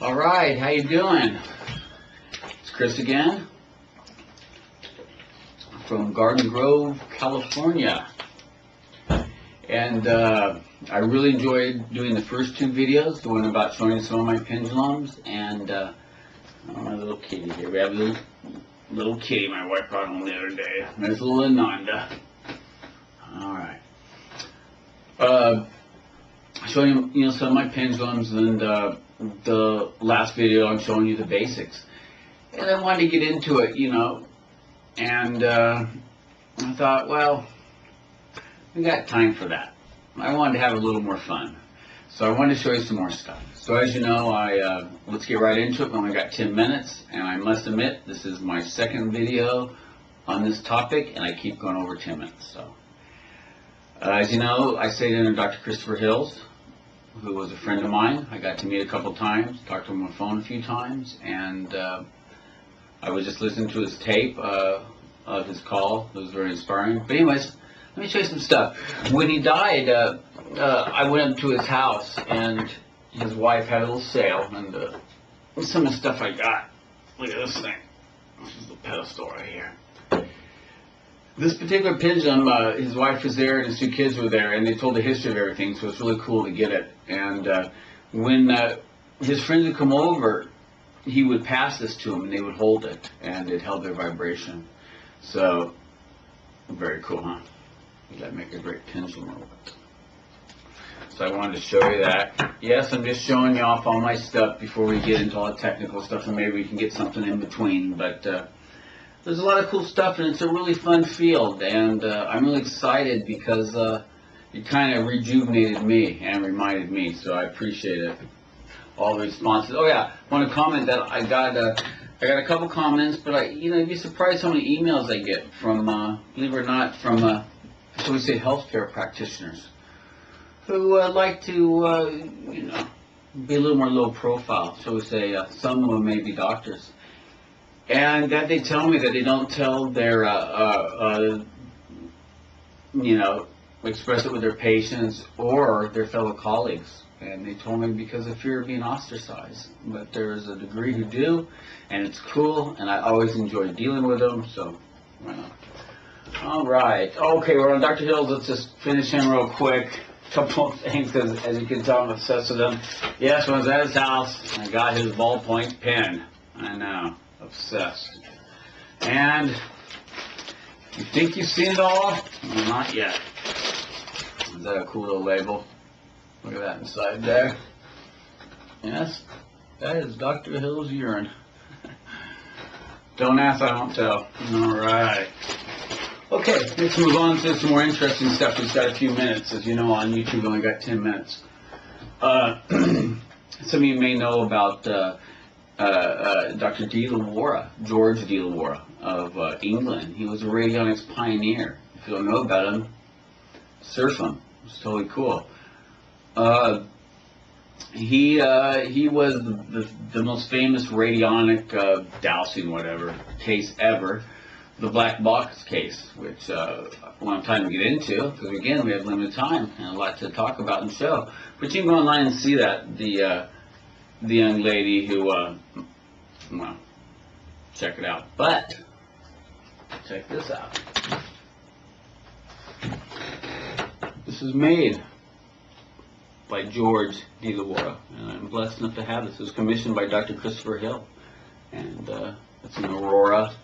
All right, how you doing? It's Chris again from Garden Grove, California. And I really enjoyed doing the first two videos, the one about showing some of my pendulums and my little kitty here. We have a little kitty my wife brought home the other day. There's little Ananda. All right. Showing you some of my pendulums, and the last video I'm showing you the basics. And I wanted to get into it, and I thought, well, we got time for that. I wanted to have a little more fun. So I wanted to show you some more stuff. So as you know, let's get right into it. We only got 10 minutes, and I must admit, this is my second video on this topic, and I keep going over 10 minutes. So, as you know, I stayed under Dr. Christopher Hills, who was a friend of mine. I got to meet a couple times, talked to him on the phone a few times, and I was just listening to his tape of his call. It was very inspiring. But anyways, let me show you some stuff. When he died, I went up to his house, and his wife had a little sale, and some of the stuff I got. Look at this thing. This is the pedestal right here. This particular pendulum, his wife was there, and his two kids were there, and they told the history of everything, so it's really cool to get it. And when his friends would come over, he would pass this to them, and they would hold it, and it held their vibration. So, very cool, huh? You gotta make a great pendulum. So I wanted to show you that. Yes, I'm just showing you off all my stuff before we get into all the technical stuff, and maybe we can get something in between. But there's a lot of cool stuff, and it's a really fun field, and I'm really excited because it kind of rejuvenated me and reminded me, so I appreciate it. All the responses. Oh yeah, I want to comment that I got a couple comments, but you'd be surprised how many emails I get from, believe it or not, from, shall we say, healthcare practitioners who like to, be a little more low profile, shall we say. Some of them may be doctors. And that they tell me that they don't tell their, express it with their patients or their fellow colleagues. And they told me because of fear of being ostracized. But there's a degree who do, and it's cool, and I always enjoy dealing with them, so, All right. Okay, we're on Dr. Hills. Let's just finish him real quick. A couple of things, because as you can tell, I'm obsessed with him. Yes, when I was at his house, I got his ballpoint pen. I know. Obsessed. And you think you've seen it all? Well, not yet. Is that a cool little label? Look at that inside there. Yes, that is Dr. Hill's urine. Don't ask, I won't tell. All right. Okay, let's move on to some more interesting stuff. We've got a few minutes. As you know, on YouTube, we only got 10 minutes. Some of you may know about Dr. De La Warra, George De La Warra of England. He was a radionics pioneer. If you don't know about him, surf him. It's totally cool. He was the most famous radionic dowsing case ever, the black box case, which I won't have time to get into because again we have limited time and a lot to talk about and show. But you can go online and see that the young lady who, well, check it out. But, check this out. This is made by George De La Warra, and I'm blessed enough to have this. It was commissioned by Dr. Christopher Hill, and it's an Aurora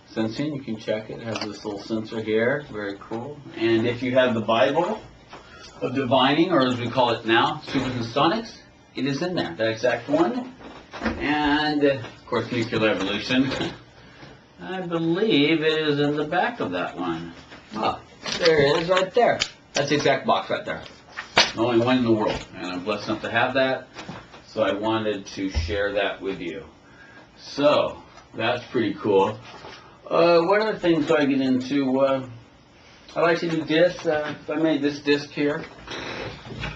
sensing. You can check it. It has this little sensor here. Very cool. And if you have the Bible of Divining, or as we call it now, Supersonics, it is in there, that exact one. And, of course, Nuclear Evolution. I believe it is in the back of that one. Ah, there it is right there. That's the exact box right there. The only one in the world. And I'm blessed enough to have that. So I wanted to share that with you. So, that's pretty cool. What other things do I get into? I like to do discs. I made this disc here.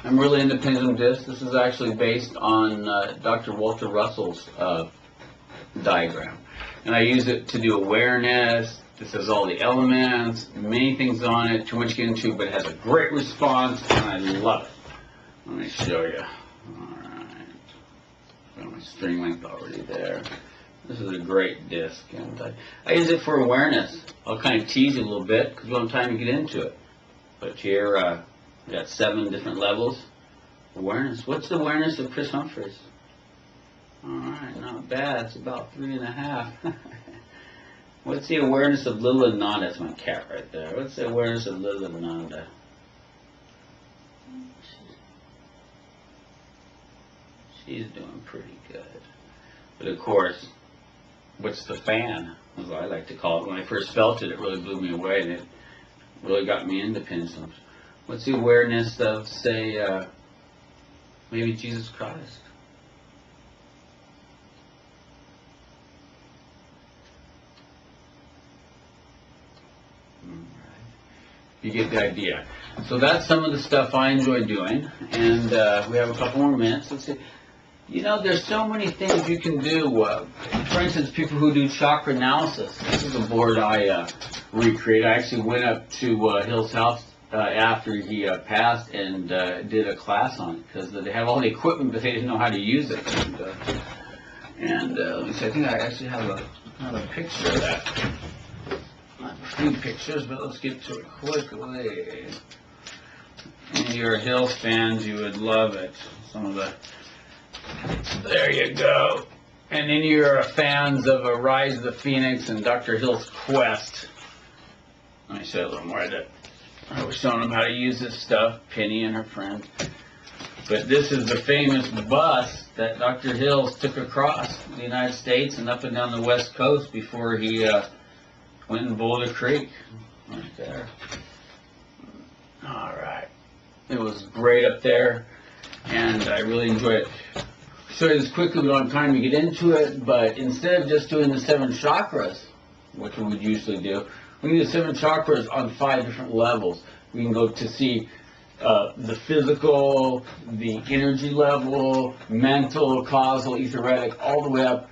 I'm really into pendulum discs. This is actually based on Dr. Walter Russell's diagram. And I use it to do awareness. This has all the elements, many things on it, too much to get into, but it has a great response, and I love it. Let me show you. All right. Got my string length already there. This is a great disc, and I use it for awareness. I'll kind of tease you a little bit because we don't have time to get into it. But here, we got 7 different levels. Awareness. What's the awareness of Chris Humphreys? All right, not bad. It's about 3.5. What's the awareness of little Ananda? That's my cat right there. What's the awareness of little Ananda? She's doing pretty good. But of course, what's the fan? As I like to call it. When I first felt it, it really blew me away, and it really got me into pendulums. What's the awareness of, say, maybe Jesus Christ? You get the idea. So that's some of the stuff I enjoy doing, and we have a couple more minutes. Let's see. You know, there's so many things you can do. For instance, people who do chakra analysis. This is a board I recreated. I actually went up to Hill's house after he passed and did a class on it because they have all the equipment, but they didn't know how to use it. And let me see. I think I actually have a picture of that. Not a few pictures, but let's get to it quickly. And you're Hills fans, you would love it. Some of the... There you go. And then you're fans of Rise of the Phoenix and Dr. Hill's Quest. Let me show you a little more of that. I was showing them how to use this stuff, Penny and her friend. But this is the famous bus that Dr. Hills took across the United States and up and down the West Coast before he went in Boulder Creek. Right there. All right. It was great up there, and I really enjoyed it. Show you this quickly, we don't have time to get into it, but instead of just doing the 7 chakras, which we would usually do, we do the 7 chakras on 5 different levels. We can go to see the physical, the energy level, mental, causal, etheric, all the way up.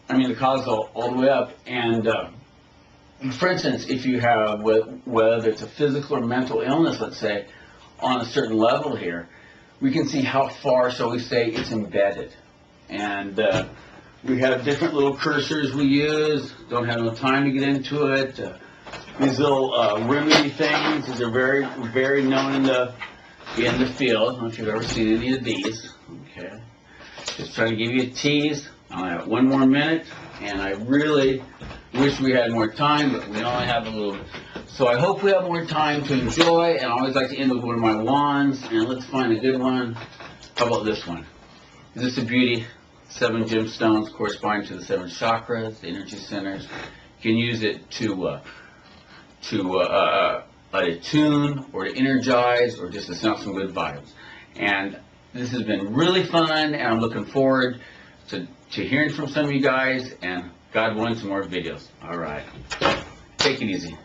I mean, the causal all the way up. And for instance, if you have, whether it's a physical or mental illness, let's say, on a certain level here, we can see how far, shall we say, it's embedded. And we have different little cursors we use. Don't have enough time to get into it. These little remedy things, these are very, very known in the field. I don't know if you've ever seen any of these. Okay. Just trying to give you a tease. I only have 1 more minute, and I really wish we had more time, but we only have a little. So I hope we have more time to enjoy, and I always like to end with one of my wands, and let's find a good one. How about this one? Is this a beauty? 7 gemstones corresponding to the 7 chakras, the energy centers. You can use it to attune or to energize or just to send out some good vibes. And this has been really fun, and I'm looking forward to hearing from some of you guys, and God willing, some more videos. All right. Take it easy.